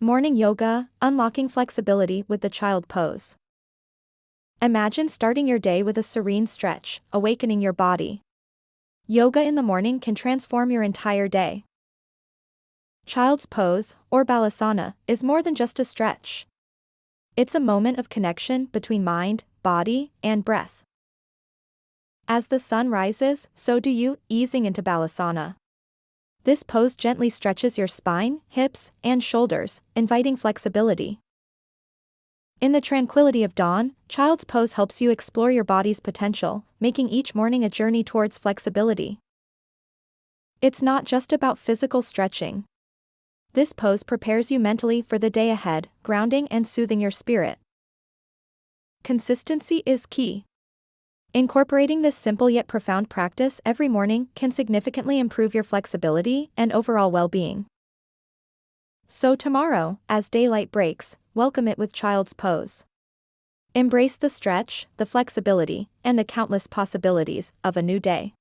Morning yoga, unlocking flexibility with the child pose. Imagine starting your day with a serene stretch, awakening your body. Yoga in the morning can transform your entire day. Child's pose, or balasana, is more than just a stretch. It's a moment of connection between mind, body, and breath. As the sun rises, so do you, easing into balasana. This pose gently stretches your spine, hips, and shoulders, inviting flexibility. In the tranquility of dawn, child's pose helps you explore your body's potential, making each morning a journey towards flexibility. It's not just about physical stretching. This pose prepares you mentally for the day ahead, grounding and soothing your spirit. Consistency is key. Incorporating this simple yet profound practice every morning can significantly improve your flexibility and overall well-being. So tomorrow, as daylight breaks, welcome it with child's pose. Embrace the stretch, the flexibility, and the countless possibilities of a new day.